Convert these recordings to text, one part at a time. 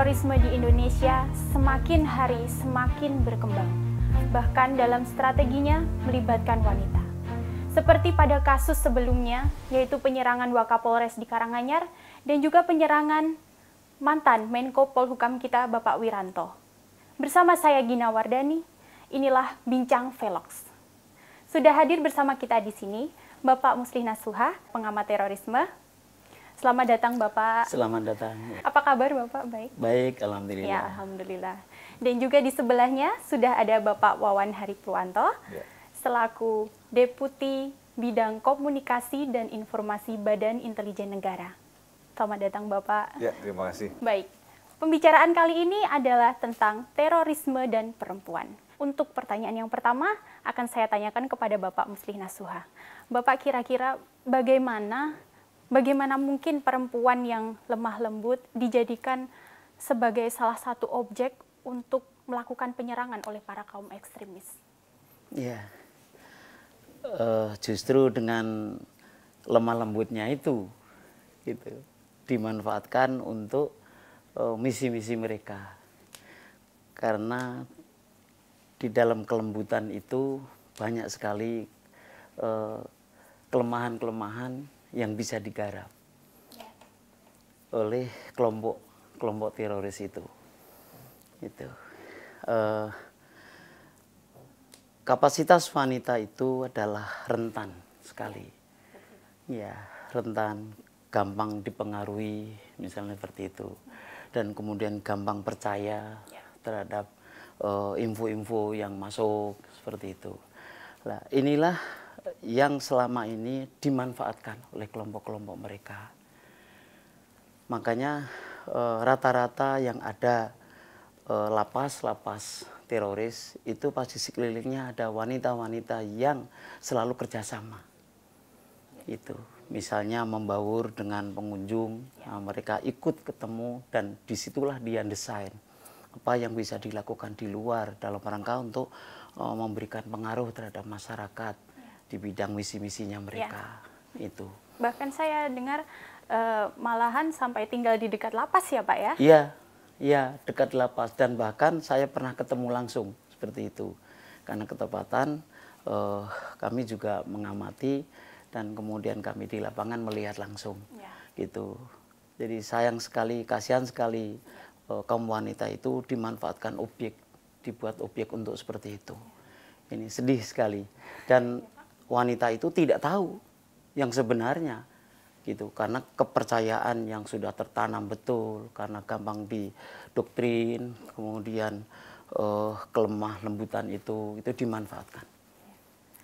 terorisme di Indonesia semakin hari semakin berkembang. Bahkan dalam strateginya melibatkan wanita. Seperti pada kasus sebelumnya, yaitu penyerangan Wakapolres di Karanganyar dan juga penyerangan mantan Menko Polhukam kita Bapak Wiranto. Bersama saya Gina Wardani, inilah Bincang Velox. Sudah hadir bersama kita di sini Bapak Muslih Nasuha, pengamat terorisme. Selamat datang Bapak. Selamat datang. Apa kabar Bapak? Baik? Baik, alhamdulillah. Ya, alhamdulillah. Dan juga di sebelahnya sudah ada Bapak Wawan Haripurwanto, ya, selaku Deputi Bidang Komunikasi dan Informasi Badan Intelijen Negara. Selamat datang Bapak. Ya, terima kasih. Baik, pembicaraan kali ini adalah tentang terorisme dan perempuan. Untuk pertanyaan yang pertama akan saya tanyakan kepada Bapak Muslih Nasuha. Bapak kira-kira bagaimana mungkin perempuan yang lemah lembut dijadikan sebagai salah satu objek untuk melakukan penyerangan oleh para kaum ekstremis? Ya, justru dengan lemah lembutnya itu, dimanfaatkan untuk misi-misi mereka. Karena di dalam kelembutan itu banyak sekali kelemahan-kelemahan yang bisa digarap oleh kelompok teroris itu. Kapasitas wanita itu adalah rentan sekali, ya, rentan, gampang dipengaruhi, misalnya seperti itu, dan kemudian gampang percaya terhadap info-info yang masuk seperti itu. Nah, inilah yang selama ini dimanfaatkan oleh kelompok-kelompok mereka. Makanya rata-rata yang ada lapas-lapas teroris itu pasti sekelilingnya ada wanita-wanita yang selalu kerjasama. Itu misalnya membaur dengan pengunjung, mereka ikut ketemu dan disitulah dia desain apa yang bisa dilakukan di luar dalam rangka untuk memberikan pengaruh terhadap masyarakat di bidang misi-misinya mereka. Itu. Bahkan saya dengar malahan sampai tinggal di dekat lapas ya Pak ya? Iya, dekat lapas, dan bahkan saya pernah ketemu langsung seperti itu. Karena ketepatan kami juga mengamati dan kemudian kami di lapangan melihat langsung. Gitu. Jadi sayang sekali, kasihan sekali kaum wanita itu dimanfaatkan dibuat objek untuk seperti itu. Ini sedih sekali. Dan wanita itu tidak tahu yang sebenarnya, gitu, karena kepercayaan yang sudah tertanam betul, karena gampang didoktrin, kemudian kelemah lembutan itu dimanfaatkan.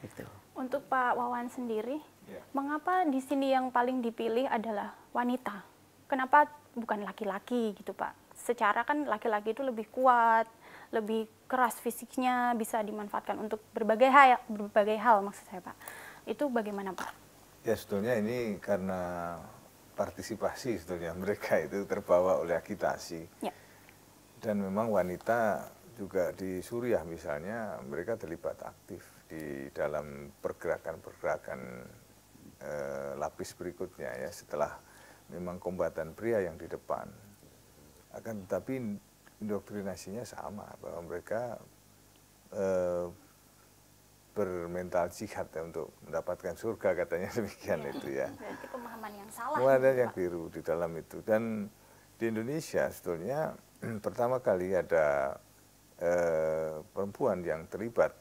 Itu. Untuk Pak Wawan sendiri, mengapa di sini yang paling dipilih adalah wanita? Kenapa bukan laki-laki gitu Pak? Secara kan laki-laki itu lebih kuat, lebih keras fisiknya, bisa dimanfaatkan untuk berbagai hal maksud saya Pak. Itu bagaimana Pak? Ya, sebetulnya ini karena partisipasi sebetulnya mereka itu terbawa oleh agitasi. Ya. Dan memang wanita juga di Suriah misalnya mereka terlibat aktif di dalam pergerakan-pergerakan lapis berikutnya ya, setelah memang kombatan pria yang di depan. Akan tetapi indoktrinasinya sama, bahwa mereka bermental jihad ya, untuk mendapatkan surga katanya demikian itu ya. Berarti pemahaman yang salah. Pemahaman yang keliru di dalam itu. Dan di Indonesia sebetulnya pertama kali ada perempuan yang terlibat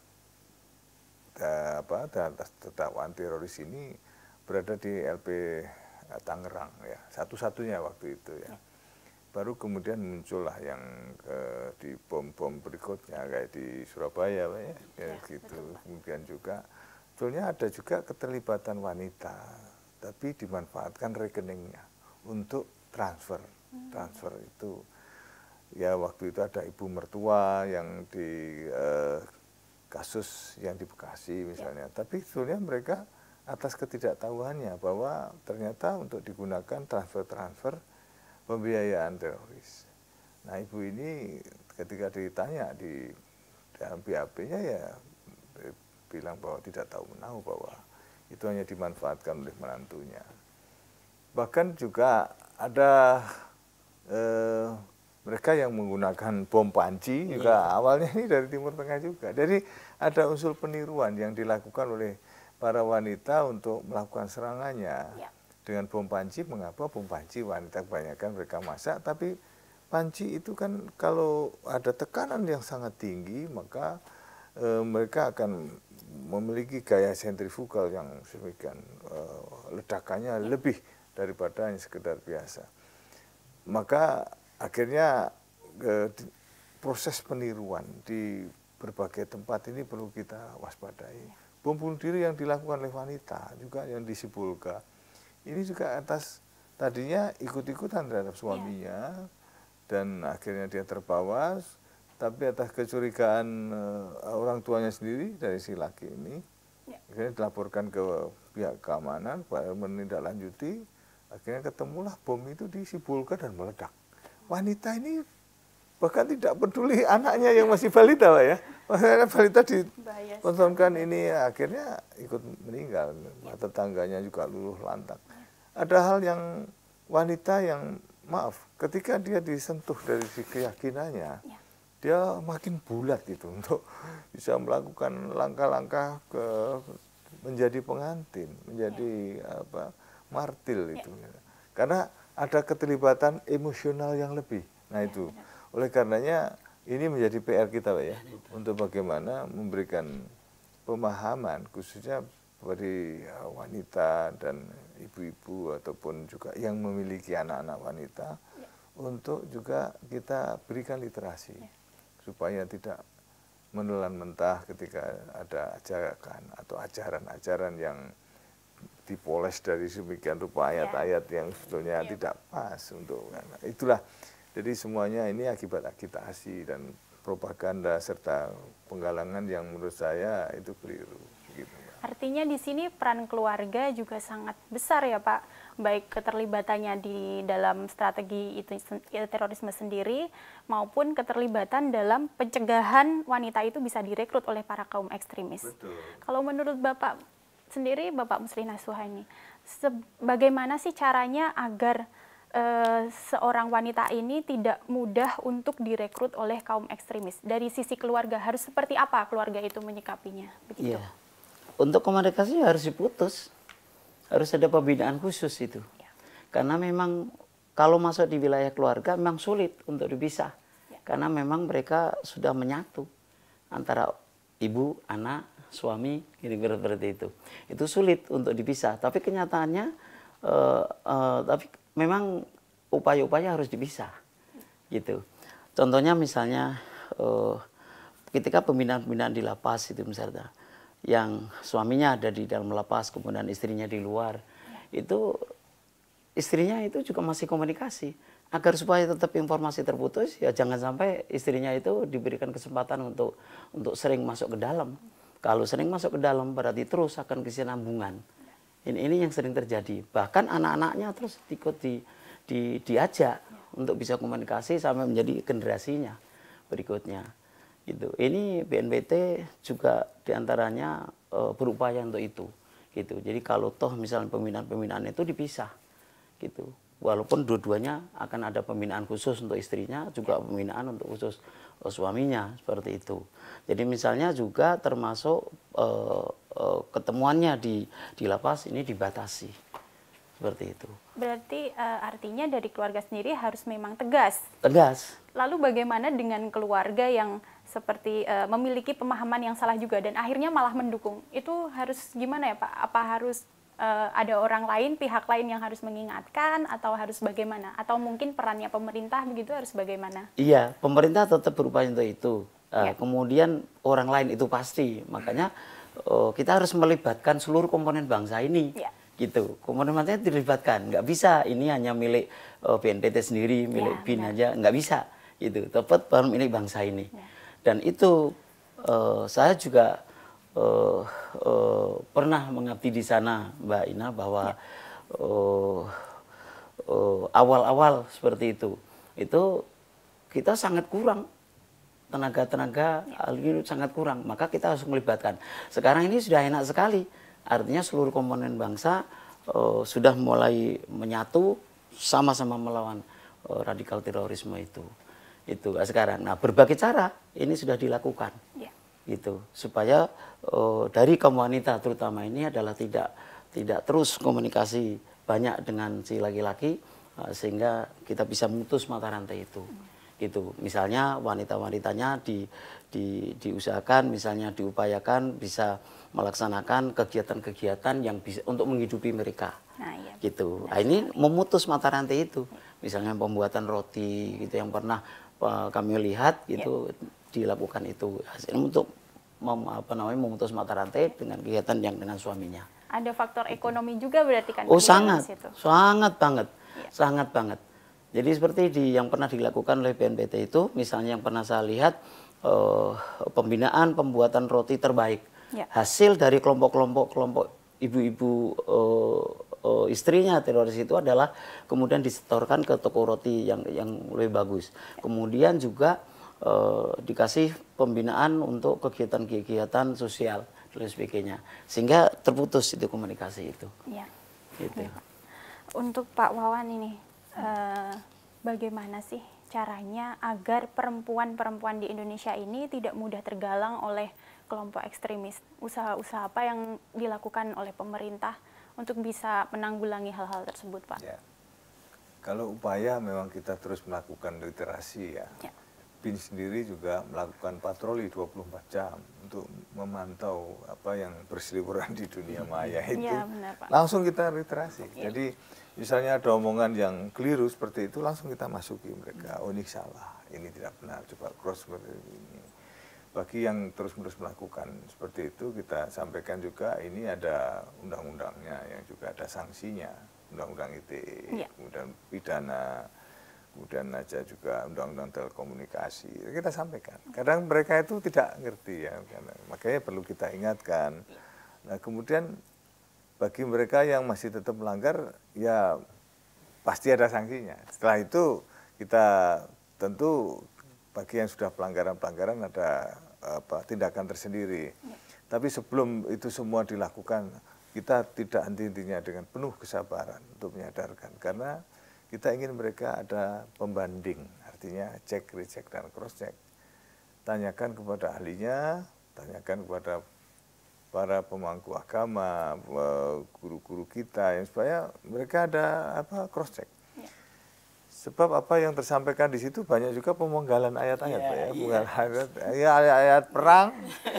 atas dakwaan teroris ini berada di LP Tangerang ya, satu-satunya waktu itu ya. Baru kemudian muncullah yang di bom-bom berikutnya kayak di Surabaya Pak ya, gitu. Betul, kemudian juga sebetulnya ada juga keterlibatan wanita, tapi dimanfaatkan rekeningnya untuk transfer itu ya. Waktu itu ada ibu mertua yang di kasus yang di Bekasi misalnya, tapi sebetulnya mereka atas ketidaktahuannya bahwa ternyata untuk digunakan transfer pembiayaan teroris. Nah, ibu ini ketika ditanya di dalam BAP-nya ya bilang bahwa tidak tahu menahu, bahwa itu hanya dimanfaatkan oleh menantunya. Bahkan juga ada mereka warga yang menggunakan bom panci juga awalnya ini dari Timur Tengah juga. Jadi ada unsur peniruan yang dilakukan oleh para wanita untuk melakukan serangannya dengan bom panci. Mengapa bom panci? Wanita kebanyakan mereka masak, tapi panci itu kan kalau ada tekanan yang sangat tinggi maka mereka akan memiliki gaya sentrifugal yang sedemikian ledakannya lebih daripada yang sekedar biasa. Maka akhirnya proses peniruan di berbagai tempat ini perlu kita waspadai. Bom bunuh diri yang dilakukan oleh wanita juga yang di Sipulga ini juga atas tadinya ikut-ikutan terhadap suaminya dan akhirnya dia terbawa, tapi atas kecurigaan orang tuanya sendiri dari si laki ini akhirnya dilaporkan ke pihak keamanan, menindaklanjuti, akhirnya ketemulah bom itu di Sipulga dan meledak. Wanita ini bahkan tidak peduli anaknya yang masih balita, Pak ya. Makanya balita ditontonkan ini akhirnya ikut meninggal. Tetangganya juga luluh lantak. Ada hal yang wanita yang maaf, ketika dia disentuh dari si keyakinannya, dia makin bulat gitu untuk bisa melakukan langkah-langkah menjadi pengantin, menjadi martil itu. Karena ada keterlibatan emosional yang lebih. Nah itu. Oleh karenanya ini menjadi PR kita, Pak ya, untuk bagaimana memberikan pemahaman khususnya bagi wanita dan ibu-ibu ataupun juga yang memiliki anak-anak wanita untuk juga kita berikan literasi supaya tidak menelan mentah ketika ada ajakan atau ajaran-ajaran yang dipoles dari sedemikian rupa ayat-ayat yang sebetulnya tidak pas untuk itulah. Jadi semuanya ini akibat agitasi dan propaganda serta penggalangan yang menurut saya itu keliru. Gitu. Artinya di sini peran keluarga juga sangat besar ya Pak, baik keterlibatannya di dalam strategi itu terorisme sendiri maupun keterlibatan dalam pencegahan wanita itu bisa direkrut oleh para kaum ekstremis. Betul. Kalau menurut Bapak sendiri, Bapak Muslih Nasuhani, bagaimana sih caranya agar seorang wanita ini tidak mudah untuk direkrut oleh kaum ekstremis? Dari sisi keluarga harus seperti apa keluarga itu menyikapinya? Begitu. Iya. Untuk komunikasi harus diputus, harus ada pembinaan khusus itu. Karena memang kalau masuk di wilayah keluarga memang sulit untuk dipisah. Karena memang mereka sudah menyatu antara ibu, anak, suami, kira-kira seperti itu. Itu sulit untuk dipisah. Tapi kenyataannya, tapi memang upaya-upaya harus dipisah, gitu. Contohnya misalnya ketika pembinaan-pembinaan di lapas itu misalnya, yang suaminya ada di dalam lapas, kemudian istrinya di luar, itu istrinya itu juga masih komunikasi. Agar supaya tetap informasi terputus, ya jangan sampai istrinya itu diberikan kesempatan untuk sering masuk ke dalam. Kalau sering masuk ke dalam berarti terus akan kesinambungan. Ini yang sering terjadi. Bahkan anak-anaknya terus ikut diajak untuk bisa komunikasi sampai menjadi generasinya berikutnya. Gitu. Ini BNPT juga diantaranya berupaya untuk itu. Gitu. Jadi kalau toh misalnya pembinaan-pembinaan itu dipisah, gitu. Walaupun dua-duanya akan ada pembinaan khusus untuk istrinya, juga pembinaan untuk khusus suaminya seperti itu. Jadi misalnya juga termasuk ketemuannya di lapas ini dibatasi seperti itu. Berarti artinya dari keluarga sendiri harus memang tegas. Tegas. Lalu bagaimana dengan keluarga yang seperti memiliki pemahaman yang salah juga dan akhirnya malah mendukung? Itu harus gimana ya Pak? Apa harus ada orang lain, pihak lain yang harus mengingatkan atau harus bagaimana? Atau mungkin perannya pemerintah begitu harus bagaimana? Iya, pemerintah tetap berupaya untuk itu. Kemudian orang lain itu pasti. Makanya kita harus melibatkan seluruh komponen bangsa ini. Gitu. Komponen bangsa dilibatkan. Nggak bisa ini hanya milik BNPT sendiri, milik BIN aja. Nggak bisa. Gitu. Tepat baru milik bangsa ini. Dan itu saya juga pernah mengabdi di sana, Mbak Ina, bahwa awal-awal seperti itu kita sangat kurang tenaga ini sangat kurang, maka kita harus melibatkan. Sekarang ini sudah enak sekali, artinya seluruh komponen bangsa sudah mulai menyatu sama-sama melawan radikal terorisme itu. Itu sekarang. Nah, berbagai cara ini sudah dilakukan. Ya. Gitu. Supaya dari kaum wanita terutama ini adalah tidak terus komunikasi banyak dengan si laki-laki sehingga kita bisa memutus mata rantai itu. Gitu. Misalnya wanita-wanitanya diusahakan, misalnya diupayakan bisa melaksanakan kegiatan-kegiatan yang bisa untuk menghidupi mereka. Nah, iya. Gitu. Nah, ini memutus mata rantai itu. Misalnya pembuatan roti gitu yang pernah kami lihat gitu dilakukan itu untuk memutus mata rantai dengan kegiatan yang dengan suaminya. Ada faktor ekonomi juga berarti kan? Oh sangat, situ. sangat banget, sangat banget. Jadi seperti yang pernah dilakukan oleh BNPT itu, misalnya yang pernah saya lihat pembinaan pembuatan roti terbaik, hasil dari kelompok ibu-ibu istrinya teroris itu adalah kemudian disetorkan ke toko roti yang lebih bagus. Kemudian juga dikasih pembinaan untuk kegiatan-kegiatan sosial dan sebagainya, sehingga terputus itu komunikasi itu. Ya. Gitu. Ya. Untuk Pak Wawan ini, bagaimana sih caranya agar perempuan-perempuan di Indonesia ini tidak mudah tergalang oleh kelompok ekstremis? Usaha-usaha apa yang dilakukan oleh pemerintah untuk bisa menanggulangi hal-hal tersebut, Pak? Ya. Kalau upaya memang kita terus melakukan literasi ya. BIN sendiri juga melakukan patroli 24 jam untuk memantau apa yang berseliweran di dunia maya itu. Ya, benar, Pak. Langsung kita literasi. Jadi misalnya ada omongan yang keliru seperti itu, langsung kita masuki mereka. Oh ini salah, ini tidak benar, coba cross seperti ini. Bagi yang terus-menerus melakukan seperti itu, kita sampaikan juga ini ada undang-undangnya yang juga ada sanksinya, undang-undang ITE, kemudian pidana, kemudian aja juga undang-undang telekomunikasi. Kita sampaikan. Kadang mereka itu tidak ngerti ya, makanya perlu kita ingatkan. Nah kemudian bagi mereka yang masih tetap melanggar, ya pasti ada sanksinya. Setelah itu kita tentu bagi yang sudah pelanggaran-pelanggaran ada tindakan tersendiri. Tapi sebelum itu semua dilakukan, kita tidak henti-hentinya dengan penuh kesabaran untuk menyadarkan. Karena kita ingin mereka ada pembanding, artinya cek, recheck, dan cross-check. Tanyakan kepada ahlinya, tanyakan kepada para pemangku agama, guru-guru kita, yang supaya mereka ada cross-check. Sebab apa yang tersampaikan di situ banyak juga pemenggalan ayat-ayat, Pak ya. Ayat-ayat perang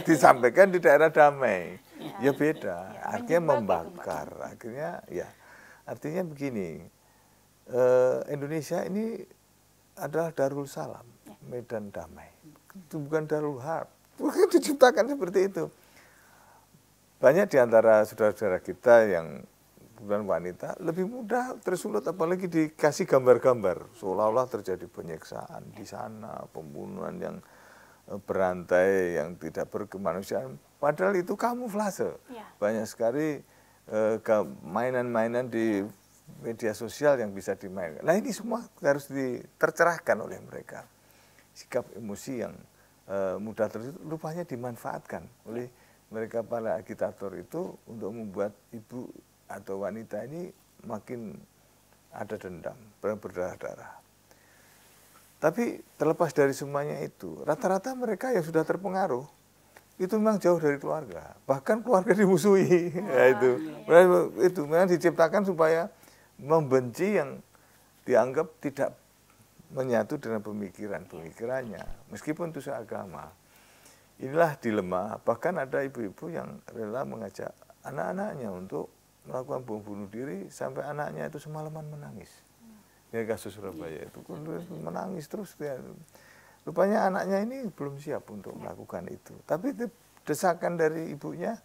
disampaikan di daerah damai. Ya beda, artinya membakar. Akhirnya ya, artinya begini, Indonesia ini adalah Darul Salam, medan damai. Itu bukan Darul Harb. Bukan diciptakan seperti itu. Banyak di antara saudara-saudara kita yang bukan wanita lebih mudah tersulut, apalagi dikasih gambar-gambar seolah-olah terjadi penyiksaan di sana, pembunuhan yang berantai, yang tidak berkemanusiaan. Padahal itu kamuflase. Banyak sekali mainan-mainan di media sosial yang bisa dimainkan. Nah ini semua harus tercerahkan oleh mereka. Sikap emosi yang mudah tersulut rupanya dimanfaatkan oleh mereka para agitator itu untuk membuat ibu atau wanita ini makin ada dendam, berdarah-darah. Tapi terlepas dari semuanya itu, rata-rata mereka yang sudah terpengaruh itu memang jauh dari keluarga, bahkan keluarga dimusuhi. Ya, itu memang diciptakan supaya membenci yang dianggap tidak menyatu dengan pemikirannya, meskipun itu seagama. Inilah dilema, bahkan ada ibu-ibu yang rela mengajak anak-anaknya untuk melakukan bom bunuh diri sampai anaknya itu semalaman menangis. Ini kasus Surabaya itu menangis terus. Rupanya anaknya ini belum siap untuk melakukan itu. Tapi desakan dari ibunya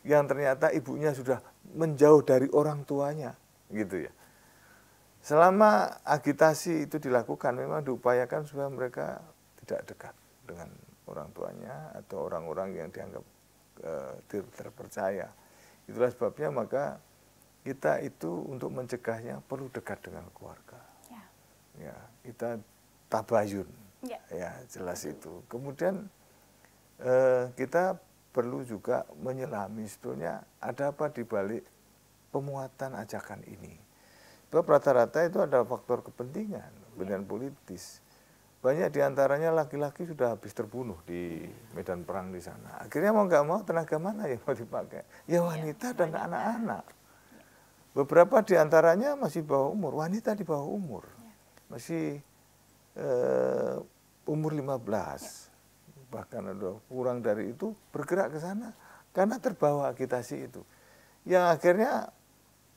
yang ternyata ibunya sudah menjauh dari orang tuanya. Gitu ya. Selama agitasi itu dilakukan memang diupayakan supaya mereka tidak dekat dengan orang tuanya atau orang-orang yang dianggap terpercaya. Itulah sebabnya maka kita itu untuk mencegahnya perlu dekat dengan keluarga. Ya, kita tabayun. Ya, jelas itu. Kemudian kita perlu juga menyelami sebetulnya ada apa di balik pemuatan ajakan ini. Sebab rata-rata itu ada faktor kepentingan, kepentingan politis. banyak diantaranya laki-laki sudah habis terbunuh di medan perang di sana. Akhirnya mau nggak mau tenaga mana yang mau dipakai? Ya wanita dan anak-anak. Beberapa diantaranya masih bawah umur, wanita di bawah umur. Masih umur 15. Bahkan ada kurang dari itu bergerak ke sana karena terbawa agitasi itu. Yang akhirnya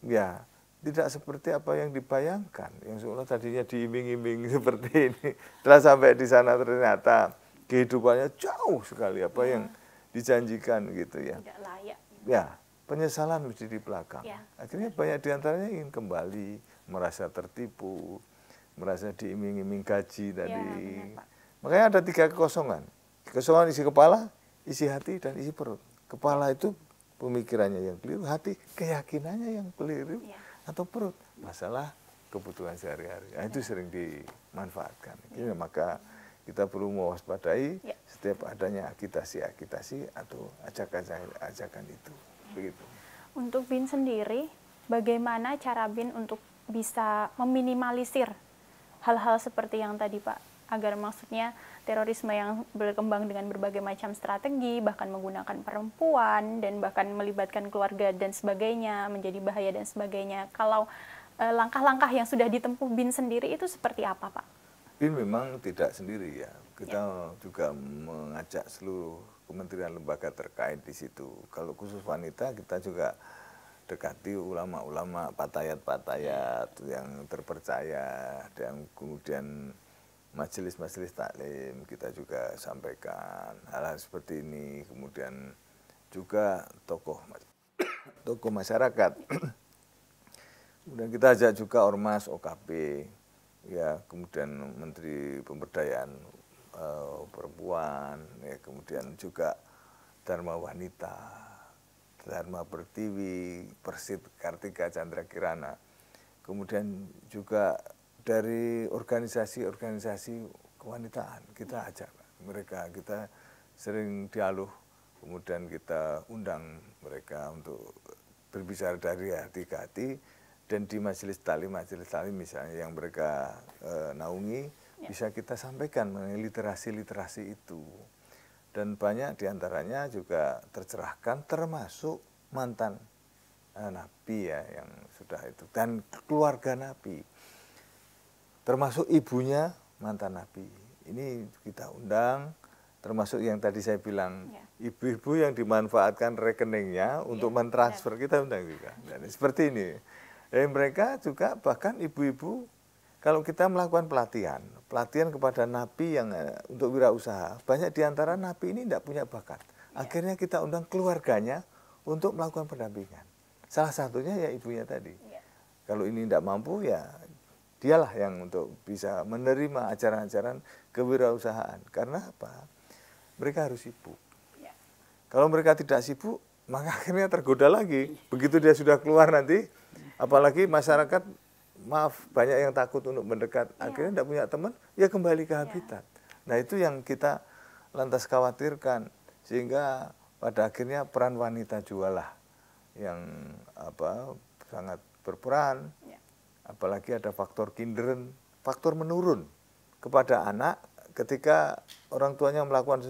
ya tidak seperti apa yang dibayangkan, yang seolah tadinya diiming-iming seperti ini. Setelah sampai di sana ternyata kehidupannya jauh sekali apa yang dijanjikan gitu ya. Tidak layak. Ya, penyesalan mesti di belakang. Ya. Akhirnya banyak diantaranya ingin kembali, merasa tertipu, merasa diiming-iming gaji tadi. benar, Pak. Makanya ada 3 kekosongan. Kekosongan isi kepala, isi hati, dan isi perut. Kepala itu pemikirannya yang keliru, hati keyakinannya yang keliru, atau perut masalah kebutuhan sehari-hari. Nah, itu sering dimanfaatkan. Jadi, maka kita perlu mewaspadai setiap adanya agitasi-agitasi atau ajakan itu. Begitu. Untuk BIN sendiri, bagaimana cara BIN untuk bisa meminimalisir hal-hal seperti yang tadi Pak, agar maksudnya terorisme yang berkembang dengan berbagai macam strategi, bahkan menggunakan perempuan, dan bahkan melibatkan keluarga dan sebagainya, menjadi bahaya dan sebagainya. Kalau langkah-langkah yang sudah ditempuh BIN sendiri itu seperti apa Pak? BIN memang tidak sendiri ya, kita juga mengajak seluruh kementerian lembaga terkait di situ. Kalau khusus wanita kita juga dekati ulama-ulama, patayat-patayat yang terpercaya, dan kemudian majelis-majelis taklim kita juga sampaikan hal-hal seperti ini. Kemudian juga tokoh masyarakat. Kemudian kita ajak juga ormas, OKP, ya, kemudian Menteri Pemberdayaan Perempuan, ya, kemudian juga Dharma Wanita, Dharma Pertiwi, Persit Kartika Chandra Kirana, kemudian juga dari organisasi-organisasi kewanitaan kita ajak mereka, kita sering dialog, kemudian kita undang mereka untuk berbicara dari hati ke hati, dan di majelis taklim misalnya yang mereka naungi, bisa kita sampaikan mengenai literasi-literasi itu. Dan banyak diantaranya juga tercerahkan, termasuk mantan nabi ya yang sudah itu, dan keluarga nabi, termasuk ibunya mantan nabi. Ini kita undang, termasuk yang tadi saya bilang, ibu-ibu yang dimanfaatkan rekeningnya untuk mentransfer, kita undang juga. Dan seperti ini. Dan mereka juga bahkan ibu-ibu, kalau kita melakukan pelatihan kepada napi yang untuk wirausaha, banyak diantara napi ini tidak punya bakat. Akhirnya kita undang keluarganya untuk melakukan pendampingan. Salah satunya ya ibunya tadi. Kalau ini tidak mampu ya dialah yang untuk bisa menerima ajaran-ajaran kewirausahaan. Karena apa? Mereka harus sibuk. Kalau mereka tidak sibuk, maka akhirnya tergoda lagi. Begitu dia sudah keluar nanti, apalagi masyarakat, maaf, banyak yang takut untuk mendekat. Akhirnya tidak punya teman, ya kembali ke habitat. Nah itu yang kita lantas khawatirkan. Sehingga pada akhirnya peran wanita jualah yang sangat berperan. Apalagi ada faktor kinderen, faktor menurun kepada anak ketika orang tuanya melakukan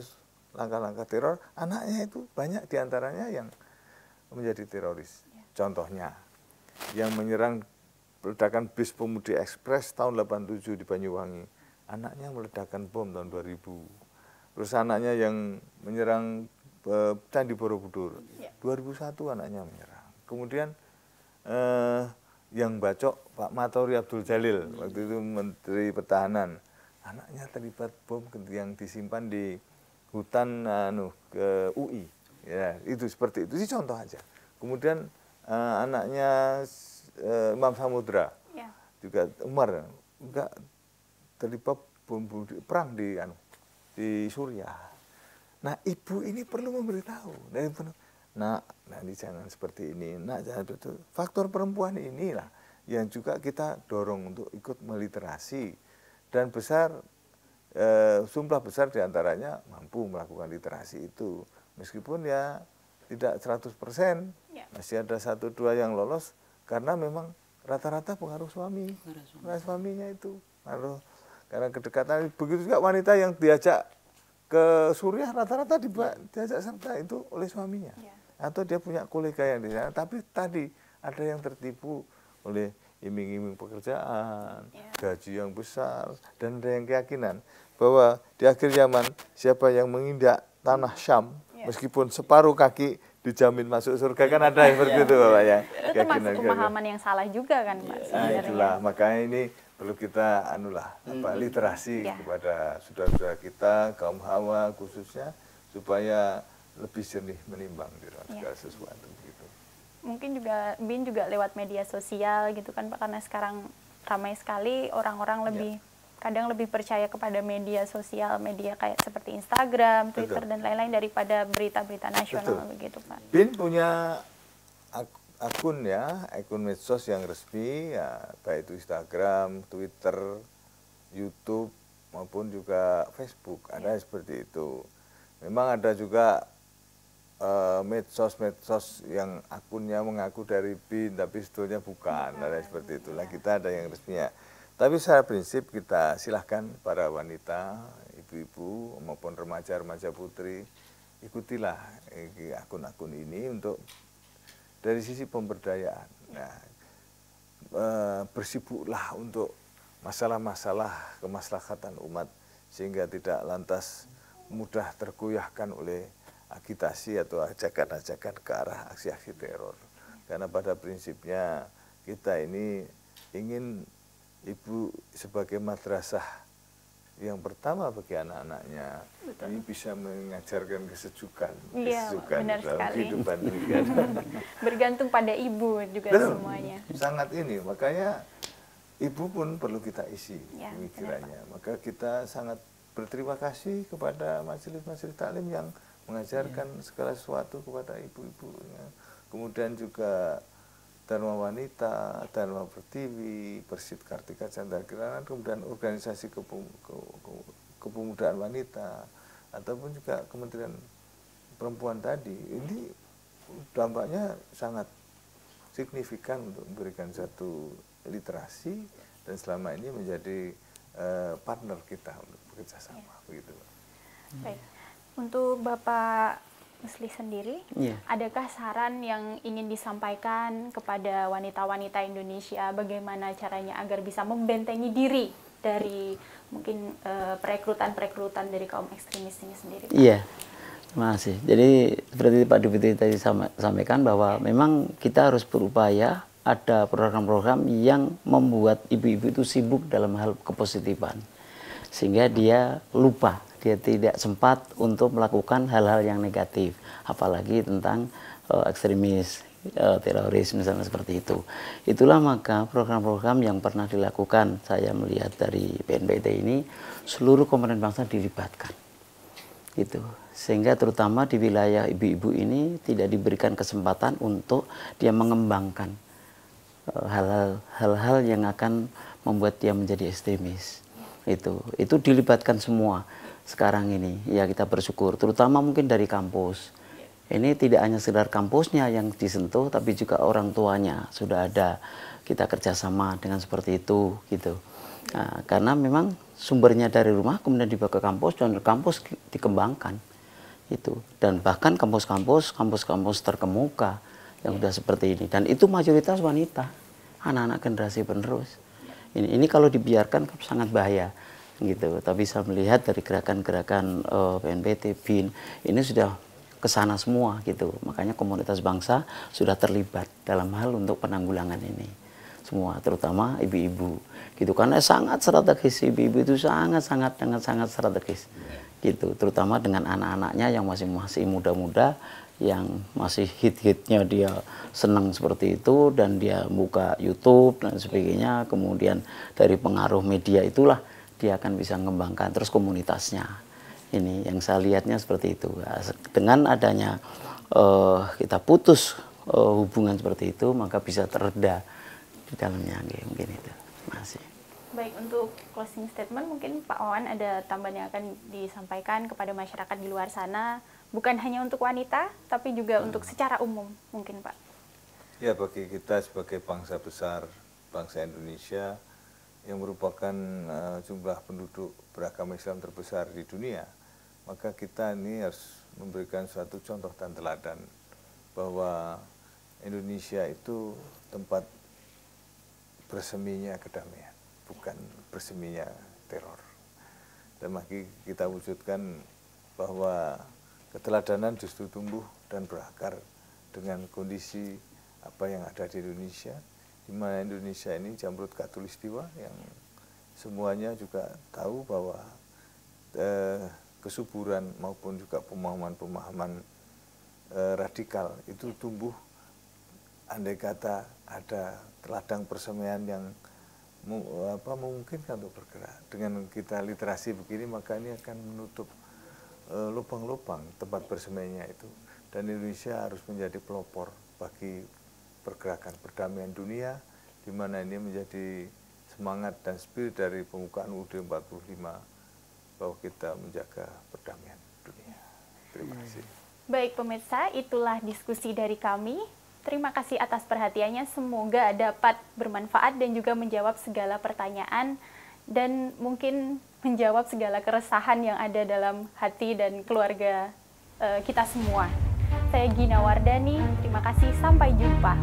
langkah-langkah teror, anaknya itu banyak diantaranya yang menjadi teroris. Contohnya, yang menyerang ledakan bis Pemudi Ekspres tahun 87 di Banyuwangi, anaknya meledakkan bom tahun 2000. Terus anaknya yang menyerang Candi Borobudur, 2001 anaknya menyerang. Kemudian yang bacok Pak Matori Abdul Jalil, waktu itu Menteri Pertahanan, anaknya terlibat bom yang disimpan di hutan ke UI. Ya, itu seperti itu sih contoh aja. Kemudian anaknya Imam Samudra, juga Umar, juga terlibat bom perang di Suriah. Nah, ibu ini perlu memberitahu. Nak, nanti jangan seperti ini. Nak, jangan betul. Faktor perempuan inilah yang juga kita dorong untuk ikut meliterasi. Dan jumlah besar diantaranya mampu melakukan literasi itu. Meskipun ya tidak 100%, masih ada 1-2 yang lolos, karena memang rata-rata pengaruh suami. Pengaruh suaminya itu. Karena kedekatan, begitu juga wanita yang diajak ke Suriah rata-rata diajak serta itu oleh suaminya. Atau dia punya kolega yang di sana, tapi tadi ada yang tertipu oleh iming-iming pekerjaan, gaji yang besar, dan ada yang keyakinan bahwa di akhir zaman siapa yang menginjak tanah Syam, meskipun separuh kaki dijamin masuk surga, kan ada yang seperti itu Bapak ya. Itu termasuk pemahaman yang salah juga kan Pak sebenarnya. Itulah makanya ini perlu kita literasi kepada saudara-saudara kita kaum hawa khususnya supaya lebih jernih menimbang di dalam segala sesuatu gitu. Mungkin juga Bin juga lewat media sosial gitu kan Pak, karena sekarang ramai sekali orang-orang kadang lebih percaya kepada media sosial, media kayak seperti Instagram, Twitter dan lain-lain daripada berita-berita nasional begitu Pak. Bin punya akun medsos yang resmi ya, baik itu Instagram, Twitter, YouTube maupun juga Facebook, ada seperti itu. Memang ada juga medsos yang akunnya mengaku dari Bin tapi sebetulnya bukan, ada seperti itulah. Kita ada yang resmi ya. Tapi secara prinsip kita silahkan para wanita, ibu-ibu maupun remaja-remaja putri, ikutilah akun-akun ini untuk dari sisi pemberdayaan. Nah, bersibuklah untuk masalah-masalah kemaslahatan umat sehingga tidak lantas mudah tergoyahkan oleh agitasi atau ajakan-ajakan ke arah aksi-aksi teror. Karena pada prinsipnya kita ini ingin ibu sebagai madrasah yang pertama bagi anak-anaknya ini bisa mengajarkan kesejukan benar dalam sekali. kehidupan ini. Bergantung pada ibu juga semuanya. Sangat ini, makanya ibu pun perlu kita isi pemikirannya. Maka kita sangat berterima kasih kepada majelis-majelis taklim yang mengajarkan segala sesuatu kepada ibu-ibu. Kemudian juga Dharma Wanita, Dharma Pertiwi, Persit Kartika Chandra Kirana, kemudian organisasi kepemudaan wanita, ataupun juga Kementerian Perempuan tadi. Ini dampaknya sangat signifikan untuk memberikan satu literasi dan selama ini menjadi partner kita untuk bekerja sama. Begitu. Baik. Untuk Bapak Musli sendiri, adakah saran yang ingin disampaikan kepada wanita-wanita Indonesia bagaimana caranya agar bisa membentengi diri dari mungkin perekrutan dari kaum ekstremis ini sendiri? Iya, terima kasih. Jadi seperti Pak Deputi tadi sampaikan bahwa memang kita harus berupaya ada program-program yang membuat ibu-ibu itu sibuk dalam hal kepositifan. Sehingga dia lupa, dia tidak sempat untuk melakukan hal-hal yang negatif, apalagi tentang ekstremis, teroris misalnya seperti itu. Itulah maka program-program yang pernah dilakukan, saya melihat dari BNPT ini, seluruh komponen bangsa dilibatkan. Gitu. Sehingga terutama di wilayah ibu-ibu ini tidak diberikan kesempatan untuk dia mengembangkan hal-hal yang akan membuat dia menjadi ekstremis. Itu dilibatkan semua sekarang ini. Ya kita bersyukur, terutama mungkin dari kampus. Ini tidak hanya sekedar kampusnya yang disentuh, tapi juga orang tuanya sudah ada. Kita kerjasama dengan seperti itu, gitu. Nah, karena memang sumbernya dari rumah, kemudian dibawa ke kampus dan kampus dikembangkan, itu. Dan bahkan kampus-kampus terkemuka yang sudah seperti ini. Dan itu mayoritas wanita, anak-anak generasi penerus. Ini kalau dibiarkan sangat bahaya, gitu. Tapi saya melihat dari gerakan-gerakan BNPT, BIN, ini sudah ke sana semua, gitu. Makanya komunitas bangsa sudah terlibat dalam hal untuk penanggulangan ini semua, terutama ibu-ibu, gitu. Karena sangat strategis, ibu-ibu itu sangat strategis, gitu. Terutama dengan anak-anaknya yang masih muda-muda, yang masih hit-hitnya dia senang seperti itu, dan dia buka YouTube dan sebagainya. Kemudian dari pengaruh media itulah dia akan bisa mengembangkan terus komunitasnya. Ini yang saya lihatnya seperti itu. Dengan adanya kita putus hubungan seperti itu, maka bisa tereda di dalamnya, mungkin itu. Masih. Baik, untuk closing statement mungkin Pak Wawan ada tambahan yang akan disampaikan kepada masyarakat di luar sana, bukan hanya untuk wanita, tapi juga untuk secara umum, mungkin Pak. Ya, bagi kita sebagai bangsa besar, bangsa Indonesia, yang merupakan jumlah penduduk beragama Islam terbesar di dunia, maka kita ini harus memberikan suatu contoh dan teladan bahwa Indonesia itu tempat berseminya kedamaian, bukan berseminya teror. Dan mari kita wujudkan bahwa keteladanan justru tumbuh dan berakar dengan kondisi apa yang ada di Indonesia, di mana Indonesia ini jamrut Katulistiwa yang semuanya juga tahu bahwa kesuburan maupun juga pemahaman-pemahaman radikal itu tumbuh andai kata ada ladang persemaian yang memungkinkan untuk bergerak. Dengan kita literasi begini, maka ini akan menutup lubang-lubang tempat bersemainya itu. Dan Indonesia harus menjadi pelopor bagi pergerakan perdamaian dunia, di mana ini menjadi semangat dan spirit dari pembukaan UUD 45 bahwa kita menjaga perdamaian dunia. Terima kasih. Baik pemirsa, itulah diskusi dari kami. Terima kasih atas perhatiannya, semoga dapat bermanfaat dan juga menjawab segala pertanyaan dan mungkin menjawab segala keresahan yang ada dalam hati dan keluarga kita semua. Saya Gina Wardani, terima kasih, sampai jumpa.